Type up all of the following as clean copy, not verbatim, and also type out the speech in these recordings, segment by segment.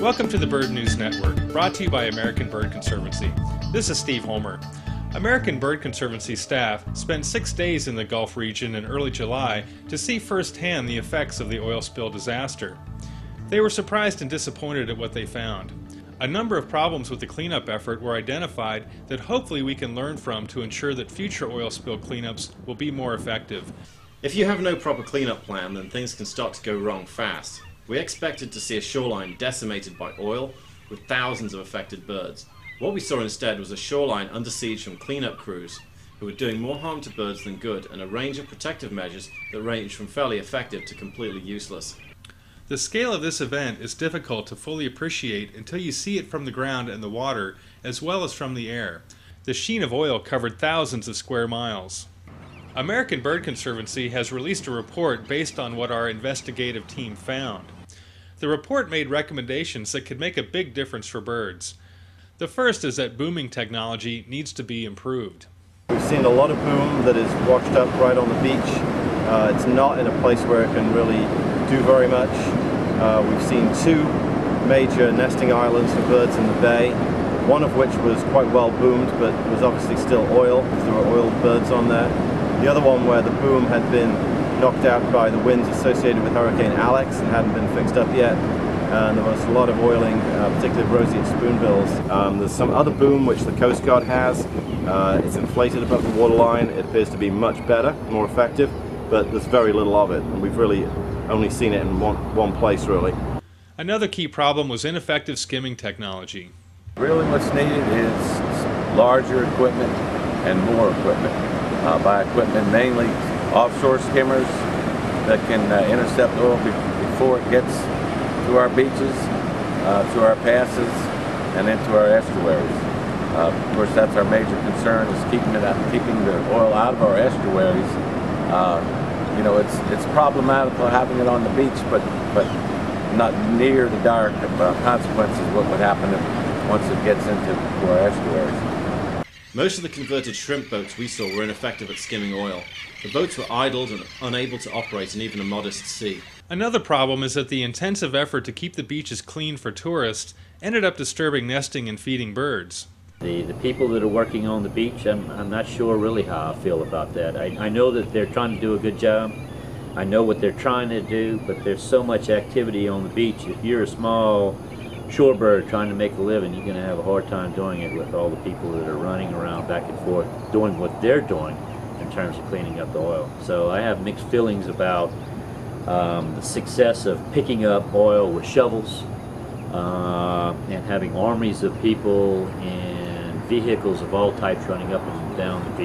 Welcome to the Bird News Network, brought to you by American Bird Conservancy. This is Steve Homer. American Bird Conservancy staff spent 6 days in the Gulf region in early July to see firsthand the effects of the oil spill disaster. They were surprised and disappointed at what they found. A number of problems with the cleanup effort were identified that hopefully we can learn from to ensure that future oil spill cleanups will be more effective. If you have no proper cleanup plan, then things can start to go wrong fast. We expected to see a shoreline decimated by oil with thousands of affected birds. What we saw instead was a shoreline under siege from cleanup crews who were doing more harm to birds than good, and a range of protective measures that ranged from fairly effective to completely useless. The scale of this event is difficult to fully appreciate until you see it from the ground and the water, as well as from the air. The sheen of oil covered thousands of square miles. American Bird Conservancy has released a report based on what our investigative team found. The report made recommendations that could make a big difference for birds. The first is that booming technology needs to be improved. We've seen a lot of boom that is washed up right on the beach. It's not in a place where it can really do very much. We've seen 2 major nesting islands for birds in the bay, one of which was quite well boomed but was obviously still oil, because there were oiled birds on there. The other one where the boom had been knocked out by the winds associated with Hurricane Alex and hadn't been fixed up yet. And there was a lot of oiling, particularly roseate spoonbills. There's some other boom which the Coast Guard has. It's inflated above the waterline. It appears to be much better, more effective, but there's very little of it, and we've really only seen it in one place, really. Another key problem was ineffective skimming technology. Really what's needed is larger equipment and more equipment. By equipment, mainly offshore skimmers that can intercept oil before it gets to our beaches, to our passes, and into our estuaries. Of course, that's our major concern, is keeping the oil out of our estuaries. It's problematical having it on the beach, but not near the dire consequences of what would happen once it gets into our estuaries. Most of the converted shrimp boats we saw were ineffective at skimming oil. The boats were idled and unable to operate in even a modest sea. Another problem is that the intensive effort to keep the beaches clean for tourists ended up disturbing nesting and feeding birds. The people that are working on the beach, I'm not sure really how I feel about that. I know that they're trying to do a good job. I know what they're trying to do, but there's so much activity on the beach. If you're a small shorebird trying to make a living, you're going to have a hard time doing it with all the people that are running around back and forth doing what they're doing in terms of cleaning up the oil. So I have mixed feelings about the success of picking up oil with shovels and having armies of people and vehicles of all types running up and down the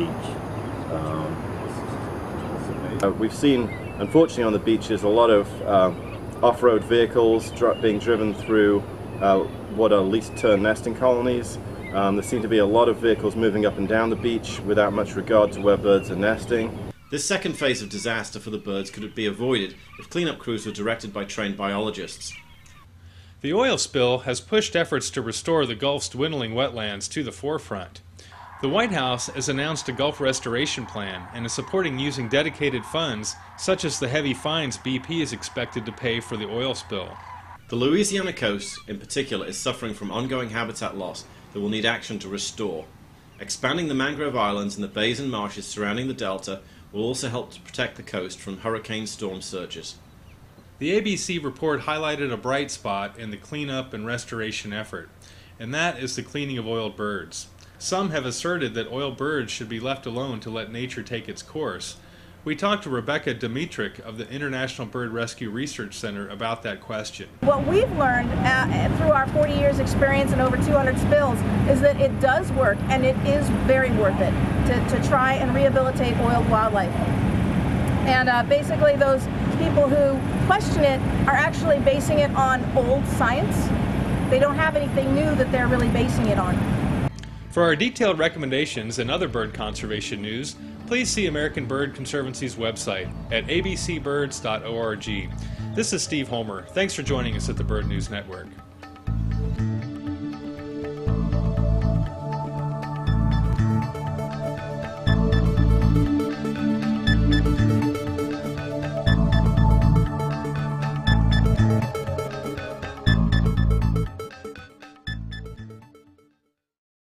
beach. We've seen, unfortunately, on the beaches a lot of off-road vehicles being driven through what are least-turn nesting colonies. There seem to be a lot of vehicles moving up and down the beach without much regard to where birds are nesting. This second phase of disaster for the birds could be avoided if cleanup crews were directed by trained biologists. The oil spill has pushed efforts to restore the Gulf's dwindling wetlands to the forefront. The White House has announced a Gulf restoration plan and is supporting using dedicated funds, such as the heavy fines BP is expected to pay for the oil spill. The Louisiana coast, in particular, is suffering from ongoing habitat loss that will need action to restore. Expanding the mangrove islands and the bays and marshes surrounding the delta will also help to protect the coast from hurricane storm surges. The ABC report highlighted a bright spot in the cleanup and restoration effort, and that is the cleaning of oiled birds. Some have asserted that oiled birds should be left alone to let nature take its course. We talked to Rebecca Dimitrick of the International Bird Rescue Research Center about that question. What we've learned through our 40 years experience and over 200 spills is that it does work, and it is very worth it to try and rehabilitate oiled wildlife. And basically those people who question it are actually basing it on old science. They don't have anything new that they're really basing it on. For our detailed recommendations and other bird conservation news, please see American Bird Conservancy's website at abcbirds.org. This is Steve Homer. Thanks for joining us at the Bird News Network.